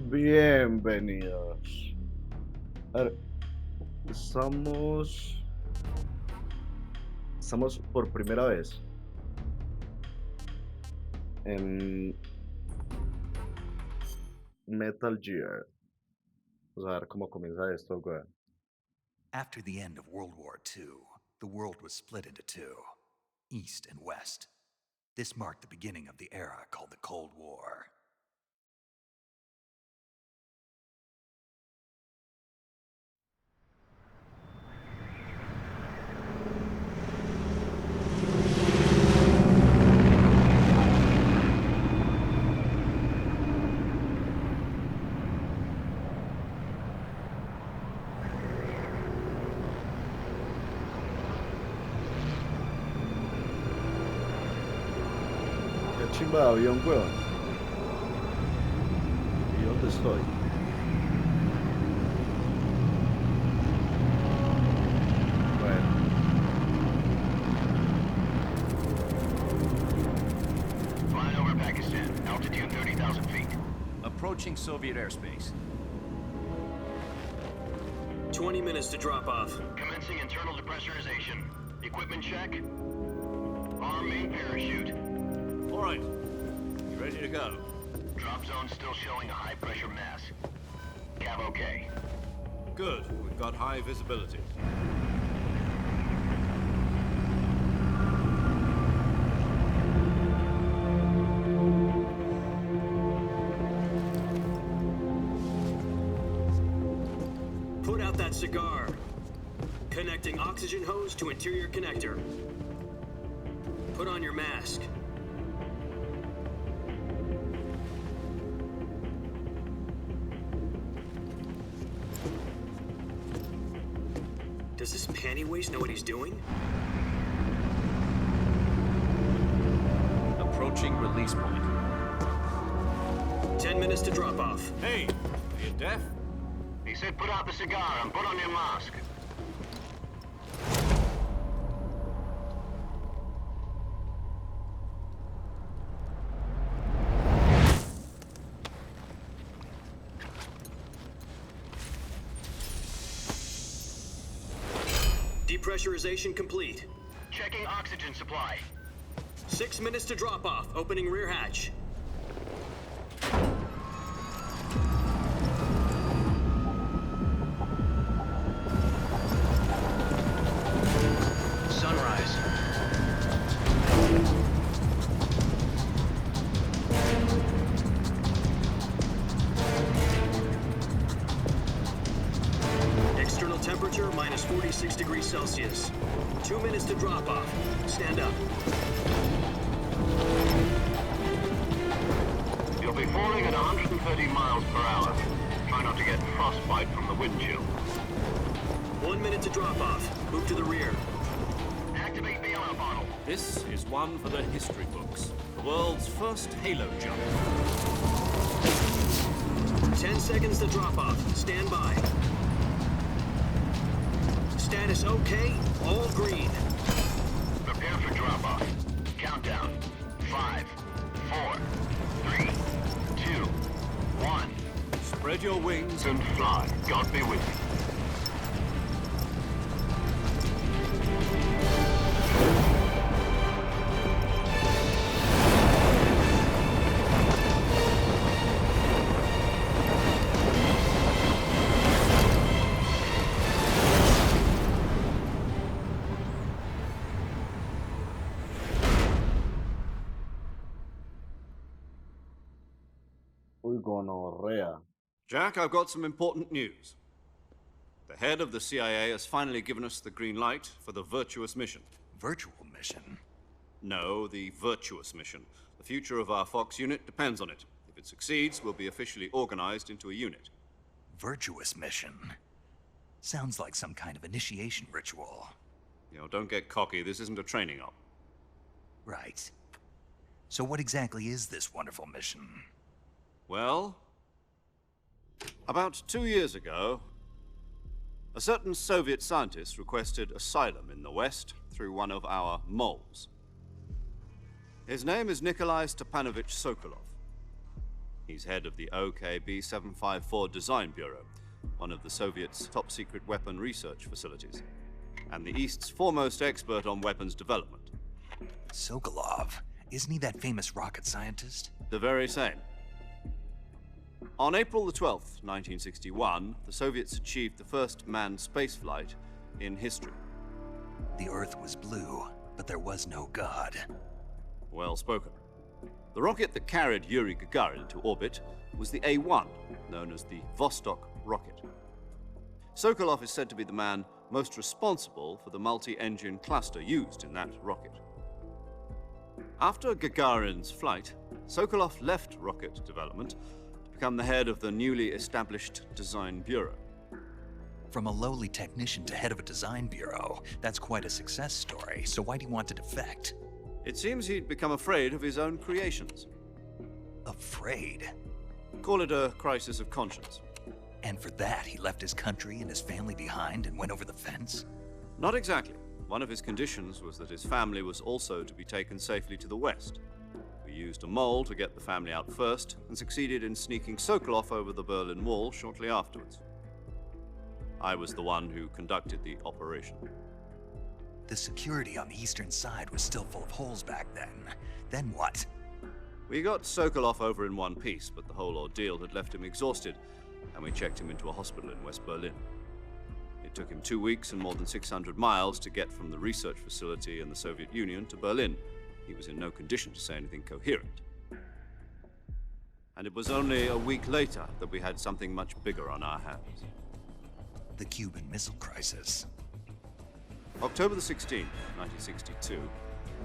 Bienvenidos. A ver, estamos, estamos por primera vez en Metal Gear. Vamos a ver cómo comienza esto, güey. After the end of World War II, the world was split into two, East and West. This marked the beginning of the era called the Cold War. Qué chimba de avión, weón. ¿Y dónde estoy? Bueno, Flying over Pakistan, altitude 30,000 feet. Approaching Soviet airspace. 20 minutes to drop off. Commencing internal depressurization. Equipment check. Arm main parachute. All right. You ready to go? Drop zone still showing a high pressure mass. Cav okay. Good. We've got high visibility. Put out that cigar. Connecting oxygen hose to interior connector. Put on your mask. Does this panty waste know what he's doing? Approaching release point. 10 minutes to drop off. Hey, are you deaf? He said put out the cigar and put on your mask. Depressurization complete. Checking oxygen supply. 6 minutes to drop off. Opening rear hatch. Sunrise. External temperature minus 46 degrees Celsius. 2 minutes to drop off. Stand up. You'll be falling at 130 miles per hour. Try not to get frostbite from the wind chill. 1 minute to drop off. Move to the rear. Activate bailout bottle. This is one for the history books. The world's first halo jump. 10 seconds to drop off. Stand by. Status okay. All green. Prepare for drop-off. Countdown. 5, 4, 3, 2, 1. Spread your wings And fly. God be with you. uy, gonorrea. Jack, I've got some important news. The head of the CIA has finally given us the green light for the virtuous mission. Virtual mission? No, the virtuous mission. The future of our Fox unit depends on it. If it succeeds, we'll be officially organized into a unit. Virtuous mission? Sounds like some kind of initiation ritual. You know, don't get cocky. This isn't a training op. Right. So what exactly is this wonderful mission? Well, about 2 years ago, a certain Soviet scientist requested asylum in the West through one of our moles. His name is Nikolai Stepanovich Sokolov. He's head of the OKB 754 Design Bureau, one of the Soviets' top-secret weapon research facilities, and the East's foremost expert on weapons development. Sokolov, isn't he that famous rocket scientist? The very same. On April the 12th, 1961, the Soviets achieved the first manned spaceflight in history. The Earth was blue, but there was no God. Well spoken. The rocket that carried Yuri Gagarin to orbit was the A-1, known as the Vostok rocket. Sokolov is said to be the man most responsible for the multi-engine cluster used in that rocket. After Gagarin's flight, Sokolov left rocket development to become the head of the newly established Design Bureau. From a lowly technician to head of a design bureau, that's quite a success story, so why'd he want to defect? It seems he'd become afraid of his own creations. Afraid? Call it a crisis of conscience. And for that, he left his country and his family behind and went over the fence? Not exactly. One of his conditions was that his family was also to be taken safely to the west. We used a mole to get the family out first and succeeded in sneaking Sokolov over the Berlin Wall shortly afterwards. I was the one who conducted the operation. The security on the eastern side was still full of holes back then. Then what? We got Sokolov over in one piece, but the whole ordeal had left him exhausted, and we checked him into a hospital in West Berlin. It took him 2 weeks and more than 600 miles to get from the research facility in the Soviet Union to Berlin. He was in no condition to say anything coherent. And it was only a week later that we had something much bigger on our hands. The Cuban Missile Crisis. October the 16th, 1962,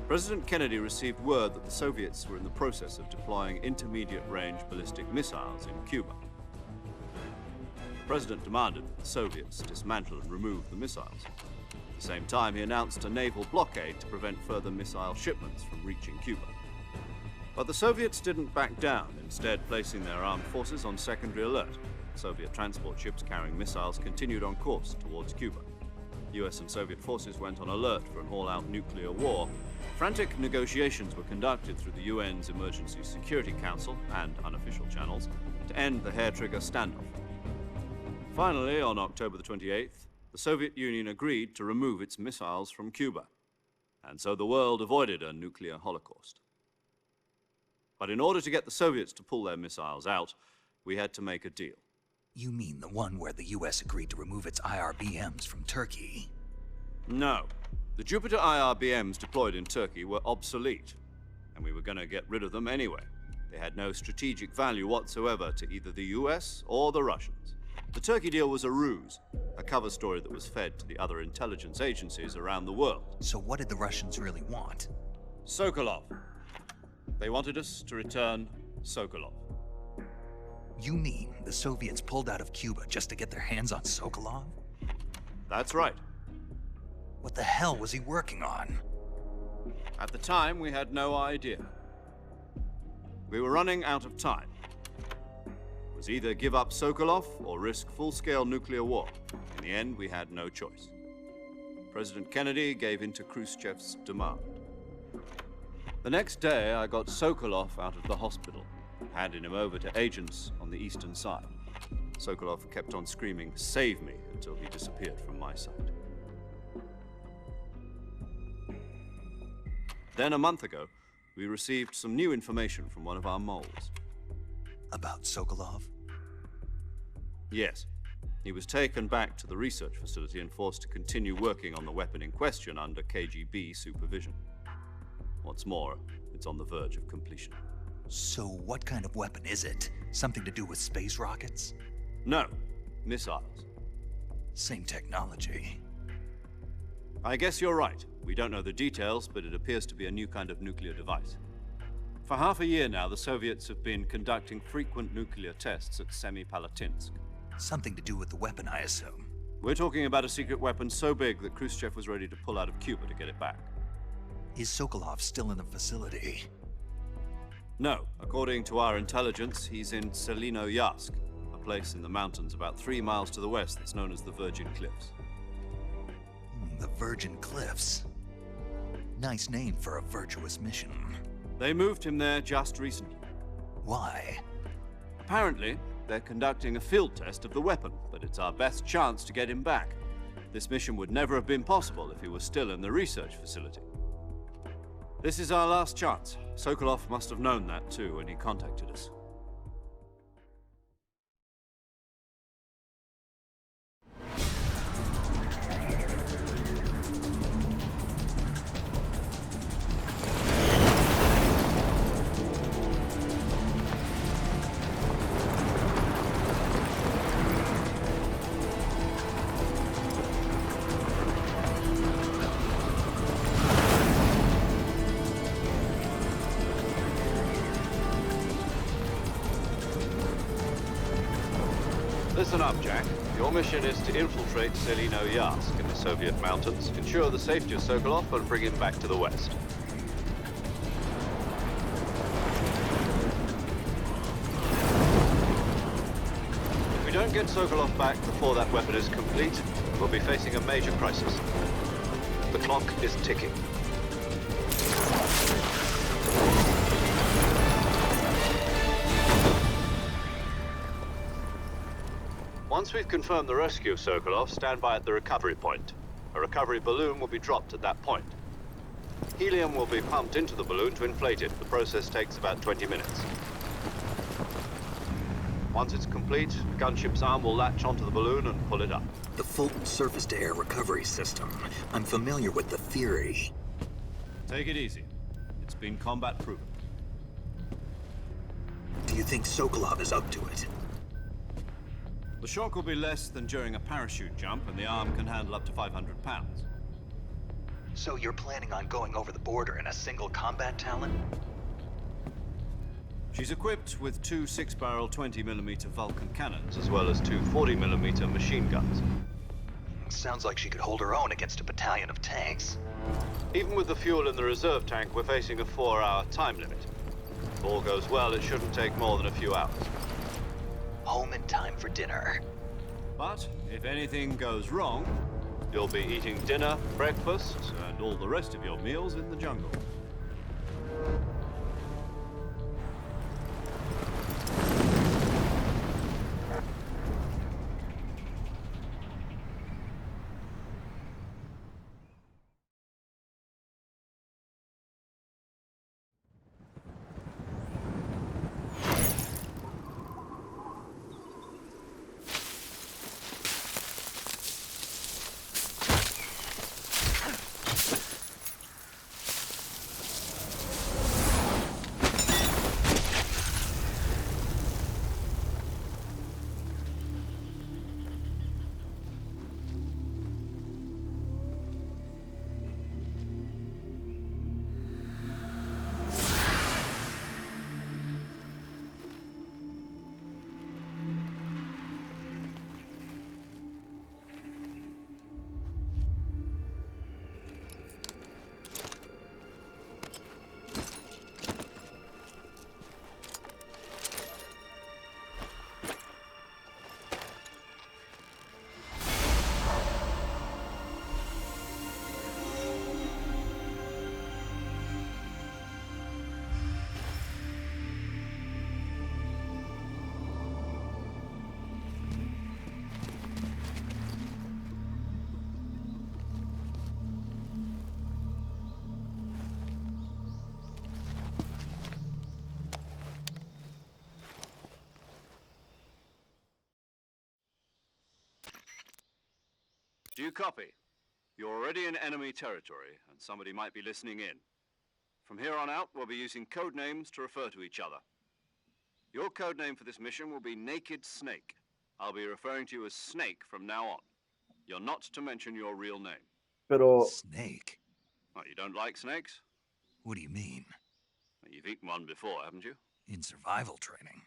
President Kennedy received word that the Soviets were in the process of deploying intermediate-range ballistic missiles in Cuba. The President demanded that the Soviets dismantle and remove the missiles. At the same time, he announced a naval blockade to prevent further missile shipments from reaching Cuba. But the Soviets didn't back down, instead placing their armed forces on secondary alert. Soviet transport ships carrying missiles continued on course towards Cuba. US and Soviet forces went on alert for an all-out nuclear war. Frantic negotiations were conducted through the UN's Emergency Security Council and unofficial channels to end the hair-trigger standoff. Finally, on October the 28th, the Soviet Union agreed to remove its missiles from Cuba, and so the world avoided a nuclear holocaust. But in order to get the Soviets to pull their missiles out, we had to make a deal. You mean the one where the US agreed to remove its IRBMs from Turkey? No. The Jupiter IRBMs deployed in Turkey were obsolete, and we were going to get rid of them anyway. They had no strategic value whatsoever to either the US or the Russians. The Turkey deal was a ruse, a cover story that was fed to the other intelligence agencies around the world. So what did the Russians really want? Sokolov. They wanted us to return Sokolov. You mean the Soviets pulled out of Cuba just to get their hands on Sokolov? That's right. What the hell was he working on? At the time, we had no idea. We were running out of time. It was either give up Sokolov or risk full-scale nuclear war. In the end, we had no choice. President Kennedy gave in to Khrushchev's demand. The next day, I got Sokolov out of the hospital, handing him over to agents on the eastern side. Sokolov kept on screaming, "Save me," until he disappeared from my sight. Then a month ago, we received some new information from one of our moles. About Sokolov? Yes. He was taken back to the research facility and forced to continue working on the weapon in question under KGB supervision. What's more, it's on the verge of completion. So what kind of weapon is it? Something to do with space rockets? No, missiles. Same technology. I guess you're right. We don't know the details, but it appears to be a new kind of nuclear device. For half a year now, the Soviets have been conducting frequent nuclear tests at Semipalatinsk. Something to do with the weapon, I assume. We're talking about a secret weapon so big that Khrushchev was ready to pull out of Cuba to get it back. Is Sokolov still in the facility? No. According to our intelligence, he's in Selinoyarsk, a place in the mountains about 3 miles to the west that's known as the Virgin Cliffs. The Virgin Cliffs. Nice name for a virtuous mission. They moved him there just recently. Why? Apparently, they're conducting a field test of the weapon, but it's our best chance to get him back. This mission would never have been possible if he was still in the research facility. This is our last chance. Sokolov must have known that too when he contacted us. Listen up, Jack. Your mission is to infiltrate Selino-Yarsk in the Soviet mountains, ensure the safety of Sokolov, and bring him back to the West. If we don't get Sokolov back before that weapon is complete, we'll be facing a major crisis. The clock is ticking. Once we've confirmed the rescue of Sokolov, stand by at the recovery point. A recovery balloon will be dropped at that point. Helium will be pumped into the balloon to inflate it. The process takes about 20 minutes. Once it's complete, the gunship's arm will latch onto the balloon and pull it up. The Fulton surface-to-air recovery system. I'm familiar with the theory. Take it easy. It's been combat proven. Do you think Sokolov is up to it? The shock will be less than during a parachute jump, and the arm can handle up to 500 pounds. So you're planning on going over the border in a single combat Talon? She's equipped with two 6-barrel 20mm Vulcan cannons, as well as two 40mm machine guns. Sounds like she could hold her own against a battalion of tanks. Even with the fuel in the reserve tank, we're facing a 4-hour time limit. If all goes well, it shouldn't take more than a few hours. Home in time for dinner. But if anything goes wrong, you'll be eating dinner, breakfast, and all the rest of your meals in the jungle. Do you copy? You're already in enemy territory, and somebody might be listening in. From here on out, we'll be using code names to refer to each other. Your code name for this mission will be Naked Snake. I'll be referring to you as Snake from now on. You're not to mention your real name. Pero, Snake? What, you don't like snakes? What do you mean? You've eaten one before, haven't you? In survival training?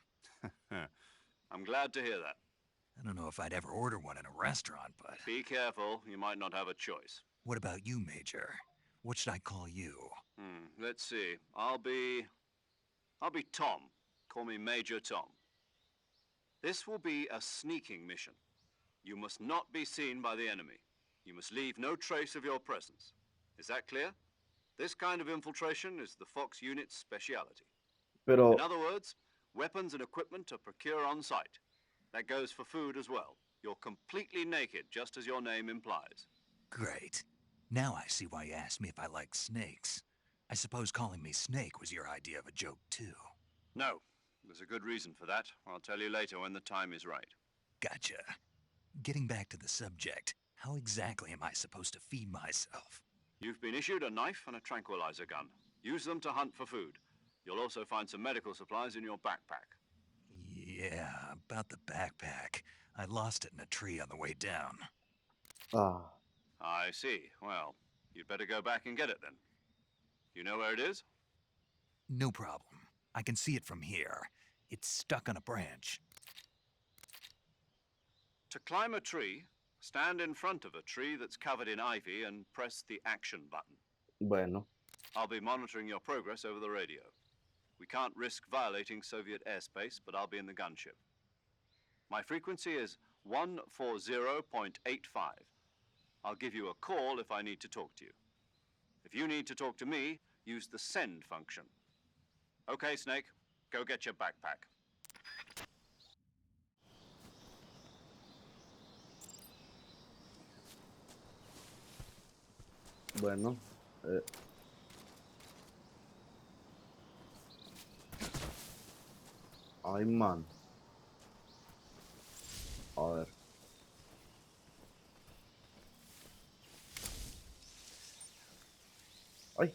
I'm glad to hear that. I don't know if I'd ever order one in a restaurant, but... Be careful, you might not have a choice. What about you, Major? What should I call you? Let's see. I'll be Tom. Call me Major Tom. This will be a sneaking mission. You must not be seen by the enemy. You must leave no trace of your presence. Is that clear? This kind of infiltration is the Fox unit's speciality. pero, In other words, Weapons and equipment to procure on site. That goes for food as well. You're completely naked, just as your name implies. Great. Now I see why you asked me if I like snakes. I suppose calling me Snake was your idea of a joke, too. No, there's a good reason for that. I'll tell you later when the time is right. Gotcha. Getting back to the subject, how exactly am I supposed to feed myself? You've been issued a knife and a tranquilizer gun. Use them to hunt for food. You'll also find some medical supplies in your backpack. Yeah, about the backpack. I lost it in a tree on the way down. Ah, I see. Well, you'd better go back and get it then. You know where it is? No problem. I can see it from here. It's stuck on a branch. To climb a tree, stand in front of a tree that's covered in ivy and press the action button. bueno. I'll be monitoring your progress over the radio. We can't risk violating Soviet airspace, but I'll be in the gunship. My frequency is 140.85. I'll give you a call if I need to talk to you. If you need to talk to me, use the send function. Okay, Snake, go get your backpack. Bueno. Ay, man. A ver. Ay.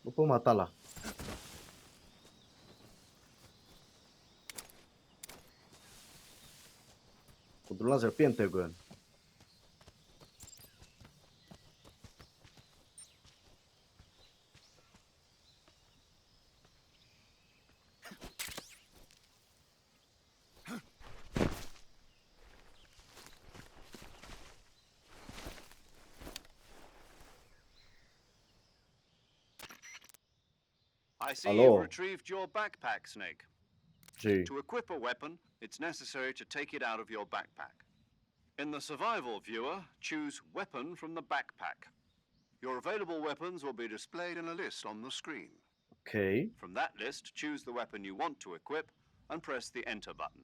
No puedo matarla. Contra una serpiente, weón. I see Hello. you've retrieved your backpack, Snake. Sí. To equip a weapon, it's necessary to take it out of your backpack. In the survival viewer, choose Weapon from the backpack. Your available weapons will be displayed in a list on the screen. Okay. From that list, choose the weapon you want to equip and press the Enter button.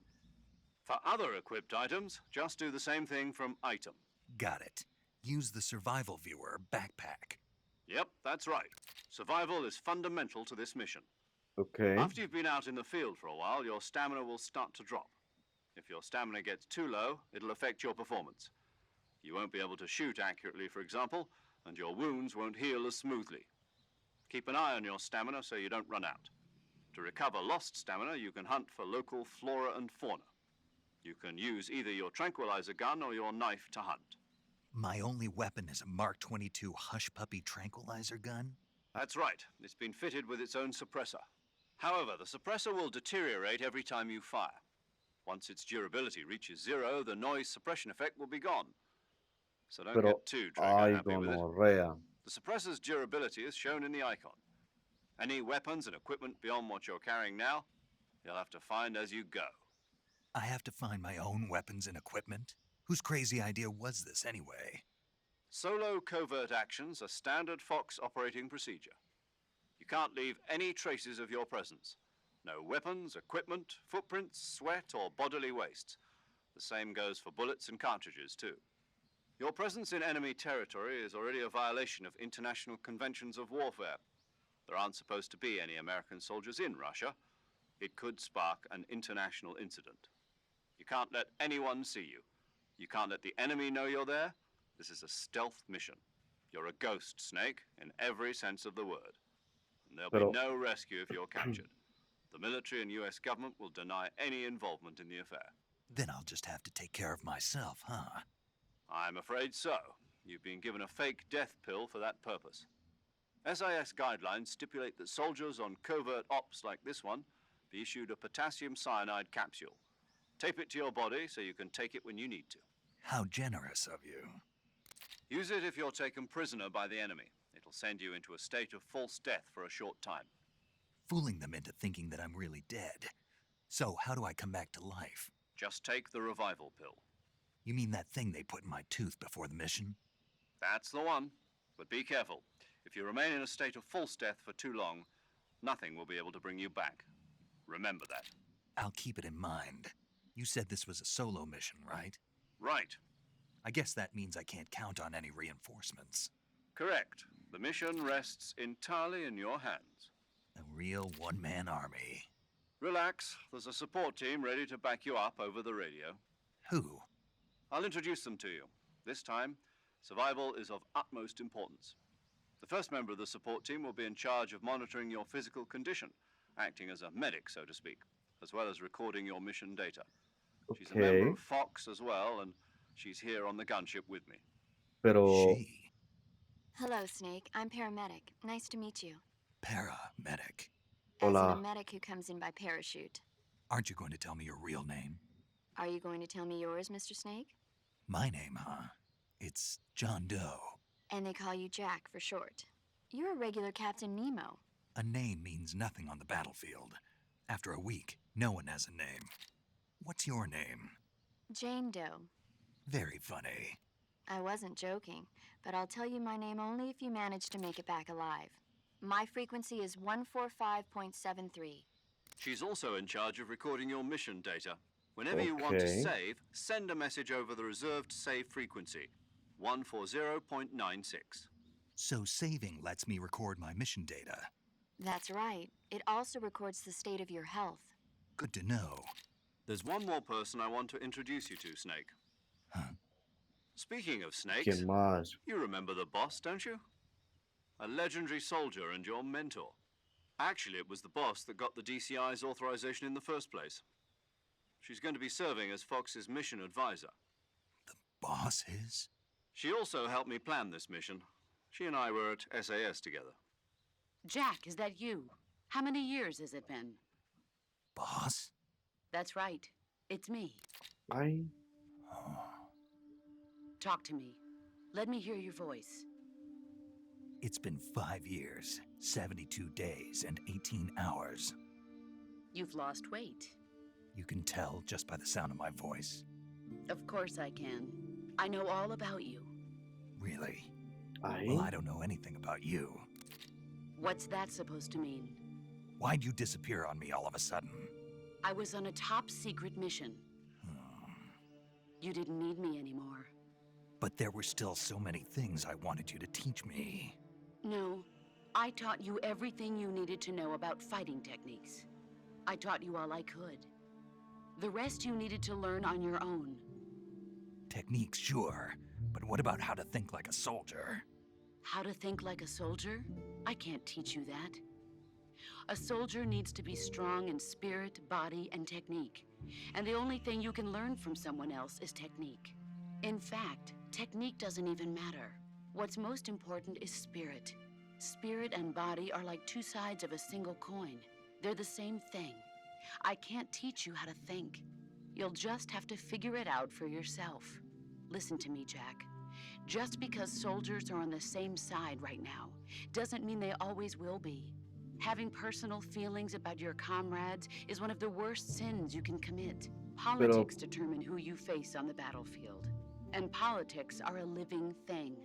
For other equipped items, just do the same thing from Item. Got it. Use the survival viewer backpack. Yep, that's right. Survival is fundamental to this mission. Okay. After you've been out in the field for a while, your stamina will start to drop. If your stamina gets too low, it'll affect your performance. You won't be able to shoot accurately, for example, and your wounds won't heal as smoothly. Keep an eye on your stamina so you don't run out. To recover lost stamina, you can hunt for local flora and fauna. You can use either your tranquilizer gun or your knife to hunt. My only weapon is a Mark 22 Hush Puppy tranquilizer gun? That's right. It's been fitted with its own suppressor. However, the suppressor will deteriorate every time you fire. Once its durability reaches 0, the noise suppression effect will be gone. So don't Pero, get too trigger ay, happy with it. gonorrea. The suppressor's durability is shown in the icon. Any weapons and equipment beyond what you're carrying now, you'll have to find as you go. I have to find my own weapons and equipment? Whose crazy idea was this anyway? Solo covert actions are standard Fox operating procedure. You can't leave any traces of your presence. No weapons, equipment, footprints, sweat, or bodily wastes. The same goes for bullets and cartridges, too. Your presence in enemy territory is already a violation of international conventions of warfare. There aren't supposed to be any American soldiers in Russia. It could spark an international incident. You can't let anyone see you. You can't let the enemy know you're there. This is a stealth mission. You're a ghost, Snake, in every sense of the word. And there'll be no rescue if you're captured. The military and US government will deny any involvement in the affair. Then I'll just have to take care of myself, huh? I'm afraid so. You've been given a fake death pill for that purpose. SIS guidelines stipulate that soldiers on covert ops like this one be issued a potassium cyanide capsule. Tape it to your body so you can take it when you need to. How generous of you. Use it if you're taken prisoner by the enemy. It'll send you into a state of false death for a short time. Fooling them into thinking that I'm really dead. So how do I come back to life? Just take the revival pill. You mean that thing they put in my tooth before the mission? That's the one. But be careful. If you remain in a state of false death for too long, nothing will be able to bring you back. Remember that. I'll keep it in mind. You said this was a solo mission, right? Right. I guess that means I can't count on any reinforcements. Correct. The mission rests entirely in your hands. A real one-man army. Relax. There's a support team ready to back you up over the radio. Who? I'll introduce them to you. This time, survival is of utmost importance. The first member of the support team will be in charge of monitoring your physical condition, acting as a medic, so to speak, as well as recording your mission data. She's a member Okay. of Fox as well, and she's here on the gunship with me. Pero, She. Hello, Snake. I'm paramedic. Nice to meet you. Paramedic. As in a hola. medic who comes in by parachute. Aren't you going to tell me your real name? Are you going to tell me yours, Mr. Snake? My name, huh? It's John Doe. And they call you Jack for short. You're a regular Captain Nemo. A name means nothing on the battlefield. After a week, no one has a name. What's your name? Jane Doe. Very funny. I wasn't joking, but I'll tell you my name only if you manage to make it back alive. My frequency is 145.73. She's also in charge of recording your mission data. Whenever you want to Okay. save, send a message over the reserved save frequency, 140.96. So saving lets me record my mission data. That's right. It also records the state of your health. Good to know. There's one more person I want to introduce you to, Snake. Huh? Speaking of snakes, ¿Quién más? you remember the boss, don't you? A legendary soldier and your mentor. Actually, it was the boss that got the DCI's authorization in the first place. She's going to be serving as Fox's mission advisor. Boss is? She also helped me plan this mission. She and I were at SAS together. Jack, is that you? How many years has it been? Boss? That's right. It's me. Ay, Talk to me. Let me hear your voice. It's been 5 years, 72 days, and 18 hours. You've lost weight. You can tell just by the sound of my voice. Of course I can. I know all about you. Really? ay. Well, I don't know anything about you. What's that supposed to mean? Why'd you disappear on me all of a sudden? I was on a top secret mission. You didn't need me anymore. But there were still so many things I wanted you to teach me. No, I taught you everything you needed to know about fighting techniques. I taught you all I could. The rest you needed to learn on your own. Techniques, sure. But what about how to think like a soldier? How to think like a soldier? I can't teach you that. A soldier needs to be strong in spirit, body, and technique. And the only thing you can learn from someone else is technique. In fact, technique doesn't even matter. What's most important is spirit. Spirit and body are like two sides of a single coin. They're the same thing. I can't teach you how to think. You'll just have to figure it out for yourself. Listen to me, Jack. Just because soldiers are on the same side right now doesn't mean they always will be. Having personal feelings about your comrades is one of the worst sins you can commit. Politics determine who you face on the battlefield. And politics are a living thing.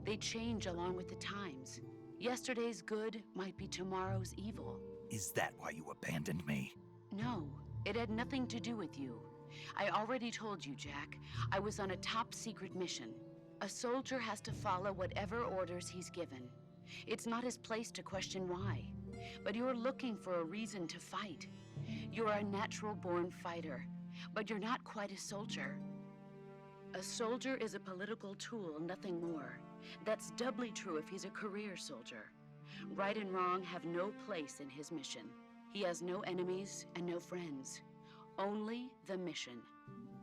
They change along with the times. Yesterday's good might be tomorrow's evil. Is that why you abandoned me? No, it had nothing to do with you. I already told you, Jack. I was on a top secret mission. A soldier has to follow whatever orders he's given. It's not his place to question why. But you're looking for a reason to fight. You're a natural-born fighter, but you're not quite a soldier. A soldier is a political tool, nothing more. That's doubly true if he's a career soldier. Right and wrong have no place in his mission. He has no enemies and no friends. Only the mission.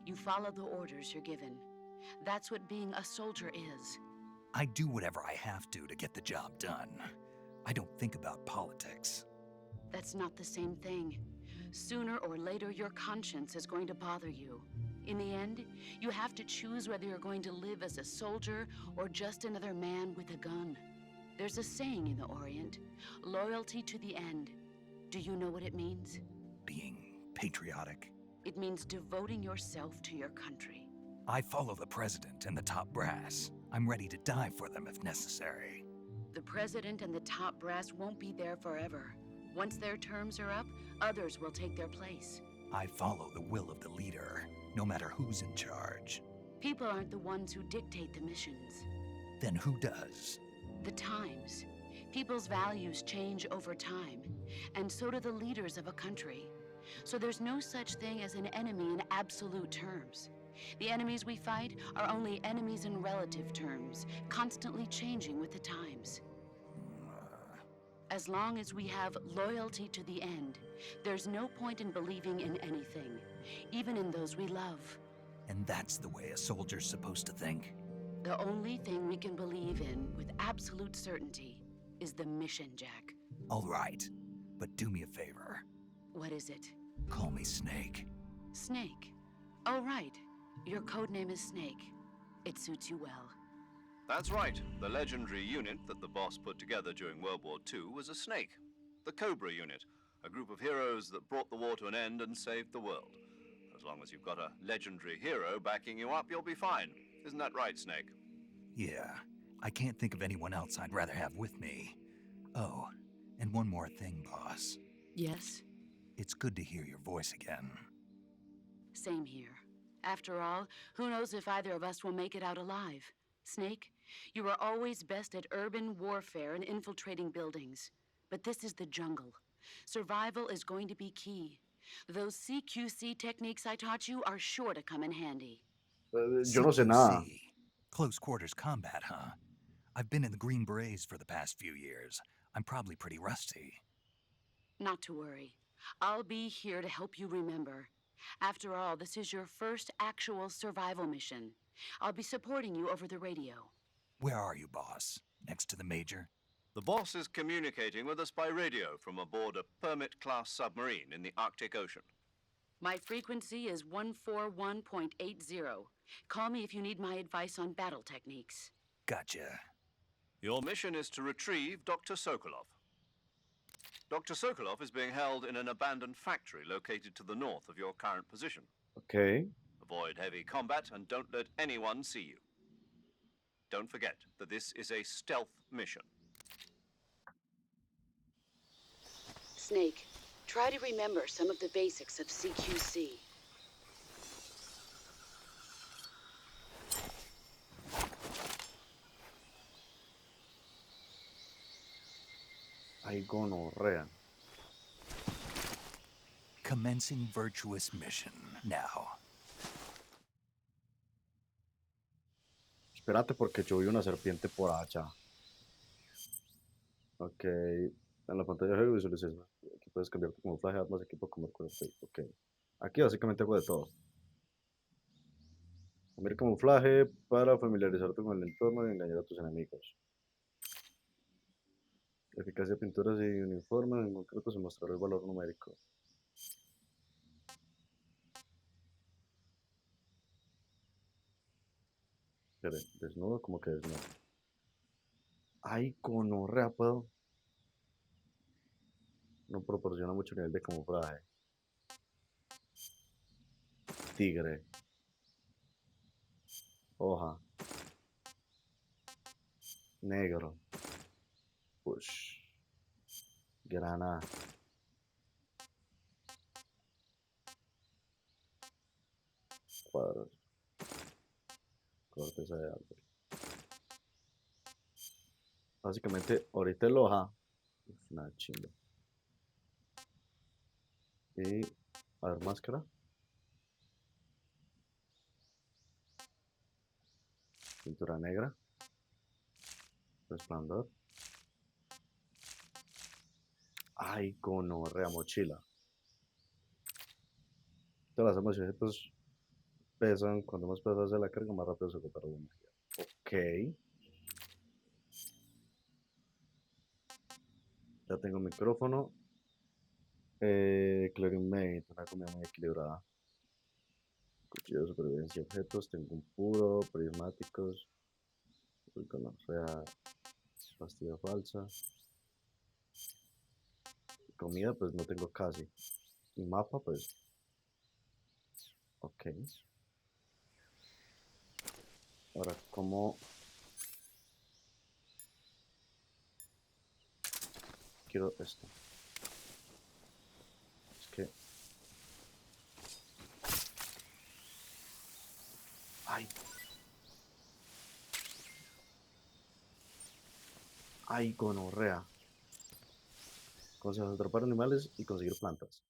You follow the orders you're given. That's what being a soldier is. I do whatever I have to get the job done. I don't think about politics. That's not the same thing. Sooner or later, your conscience is going to bother you. In the end, you have to choose whether you're going to live as a soldier or just another man with a gun. There's a saying in the Orient, loyalty to the end. Do you know what it means? Being patriotic. It means devoting yourself to your country. I follow the president and the top brass. I'm ready to die for them if necessary. The president and the top brass won't be there forever. Once their terms are up, others will take their place. I follow the will of the leader, no matter who's in charge. People aren't the ones who dictate the missions. Then who does? The times. People's values change over time, and so do the leaders of a country. So there's no such thing as an enemy in absolute terms. The enemies we fight are only enemies in relative terms, constantly changing with the times. As long as we have loyalty to the end, there's no point in believing in anything, even in those we love. And that's the way a soldier's supposed to think? The only thing we can believe in with absolute certainty is the mission, Jack. All right, but do me a favor. What is it? Call me Snake. Snake. Oh, right. Your codename is Snake. It suits you well. That's right. The legendary unit that the boss put together during World War II was a snake. The Cobra unit, a group of heroes that brought the war to an end and saved the world. As long as you've got a legendary hero backing you up, you'll be fine. Isn't that right, Snake? Yeah, I can't think of anyone else I'd rather have with me. Oh, and one more thing, boss. Yes? It's good to hear your voice again. Same here. After all, who knows if either of us will make it out alive? Snake, you are always best at urban warfare and infiltrating buildings. But this is the jungle. Survival is going to be key. Those CQC techniques I taught you are sure to come in handy. Yo no sé nada. CQC. Close quarters combat, huh? I've been in the Green Berets for the past few years. I'm probably pretty rusty. Not to worry. I'll be here to help you remember. After all, this is your first actual survival mission. I'll be supporting you over the radio. Where are you, boss? Next to the Major? The boss is communicating with us by radio from aboard a Permit-class submarine in the Arctic Ocean. My frequency is 141.80. Call me if you need my advice on battle techniques. Gotcha. Your mission is to retrieve Dr. Sokolov. Dr. Sokolov is being held in an abandoned factory located to the north of your current position. Okay. Avoid heavy combat and don't let anyone see you. Don't forget that this is a stealth mission. Snake, try to remember some of the basics of CQC. Ay, gonorrea. Commencing virtuous mission now. Espérate porque yo vi una serpiente por allá. Ok. En la pantalla de juego visualices. Aquí puedes cambiar tu camuflaje, armas, equipo, comer con el ok. Aquí básicamente hago de todo. Cambiar camuflaje para familiarizarte con el entorno y engañar a tus enemigos. Eficacia de pinturas y uniformes, en concreto se mostrará el valor numérico. Espere, desnudo, como que desnudo. Ay, gonorrea, puedo. No proporciona mucho nivel de camuflaje. Tigre. Hoja. Negro. Push. Granada. Cuadros. Corteza de árbol. Básicamente, ahorita el hoja es una chimba. Y a ver, máscara. Pintura negra. Resplandor. Ay, gonorrea, mochila. Todas las emociones pues pesan. Cuando más pesas de la carga, más rápido se recupera la energía. Ok. Ya tengo micrófono. Clarimate, una comida muy equilibrada. Cuchillo de supervivencia, objetos. Tengo un puro, prismáticos. Gonorrea, pastilla falsa. Comida, pues no tengo casi. Y mapa, pues. Ok. Ahora, ¿cómo quiero esto. Es que... Ay. Ay, gonorrea. Consejos, atrapar animales y conseguir plantas.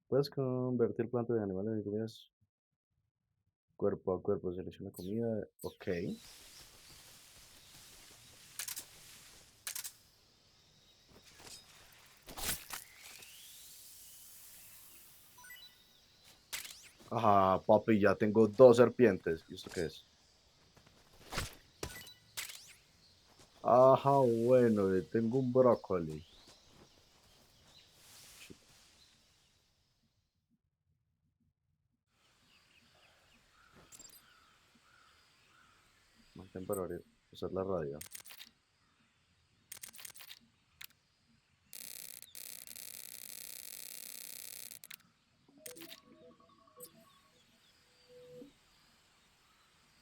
Puedes convertir plantas de animales en comidas cuerpo a cuerpo. Selecciona comida. Ok. Ajá, papi, ya tengo 2 serpientes. ¿Y esto qué es? Ajá, bueno, tengo un brócoli. Mantén para abrir, usar la radio.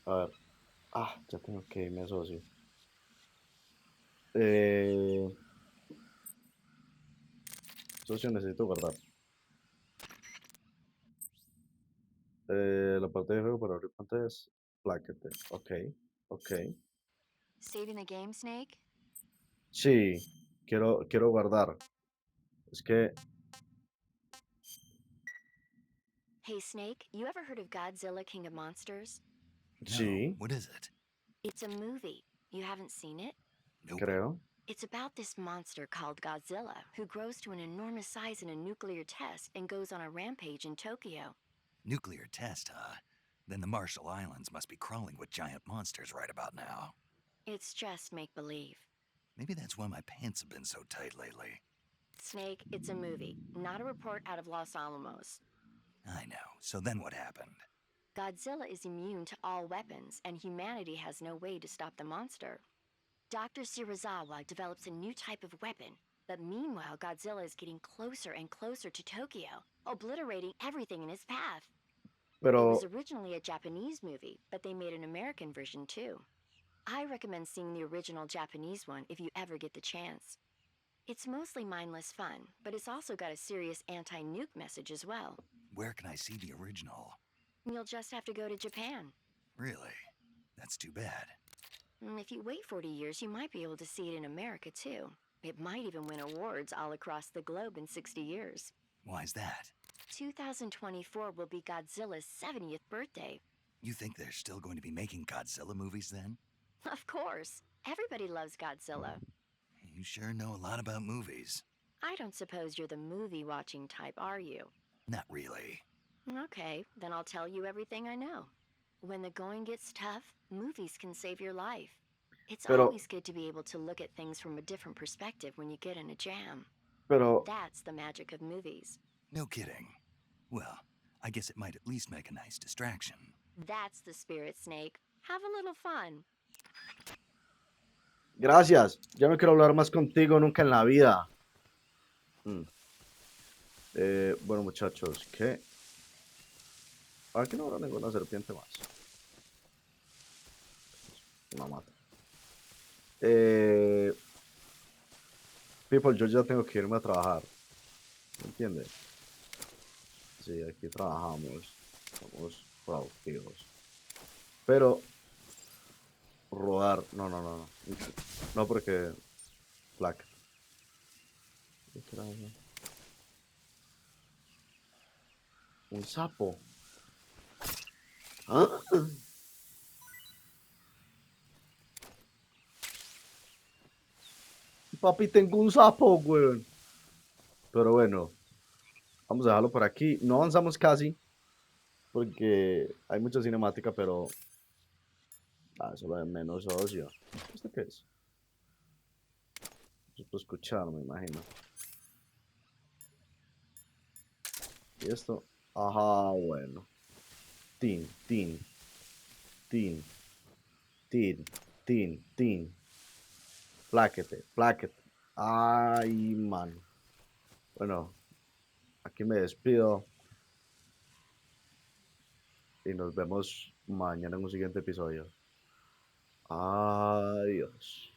A ver. Ah, ya tengo que irme a socio. Eh, Socio, necesito guardar. La parte de juego para abrir pantallas. Pláquete. Ok, ok. Saving the game, Snake? Sí, quiero guardar. Es que, Hey, Snake, you ever heard of Godzilla King of Monsters? No, sí, what is it? It's a movie. You haven't seen it? Nope. creo. It's about this monster called Godzilla who grows to an enormous size in a nuclear test and goes on a rampage in Tokyo. Nuclear test, huh? Then the Marshall Islands must be crawling with giant monsters right about now. It's just make believe. Maybe that's why my pants have been so tight lately. Snake, it's a movie, not a report out of Los Alamos. I know. So then what happened? Godzilla is immune to all weapons, and humanity has no way to stop the monster. Dr. Shirazawa develops a new type of weapon, but meanwhile, Godzilla is getting closer and closer to Tokyo, obliterating everything in his path. It was Pero, originally a Japanese movie, but they made an American version too. I recommend seeing the original Japanese one if you ever get the chance. It's mostly mindless fun, but it's also got a serious anti-nuke message as well. Where can I see the original? You'll just have to go to Japan. Really? That's too bad. If you wait 40 years, you might be able to see it in America too. It might even win awards all across the globe in 60 years. Why's that? 2024 will be Godzilla's 70th birthday. You think they're still going to be making Godzilla movies then? Of course. Everybody loves Godzilla. You sure know a lot about movies. I don't suppose you're the movie-watching type, are you? Not really. Okay, then I'll tell you everything I know. When the going gets tough, movies can save your life. It's pero, always good to be able to look at things from a different perspective when you get in a jam. pero, That's the magic of movies. No kidding. Well, I guess it might at least make a nice distraction. That's the spirit, Snake. Have a little fun. gracias. Ya no quiero hablar más contigo nunca en la vida. Bueno, muchachos, ¿qué? Aquí no habrá ninguna serpiente más. Una mata. People, yo ya tengo que irme a trabajar. ¿Me entiendes? Sí, aquí trabajamos. Somos productivos. Pero rodar, no. No porque placa. ¿Qué carajo? Un sapo. ¿Ah? Papi, tengo un sapo, weón. Pero bueno, vamos a dejarlo por aquí. No avanzamos casi, porque hay mucha cinemática, pero... eso lo de menos ocio. ¿Esto qué es? Yo puedo escuchar, me imagino. Y esto... Ajá, bueno. Tin. Pláquete. Ay, man. Bueno, aquí me despido. Y nos vemos mañana en un siguiente episodio. Adiós.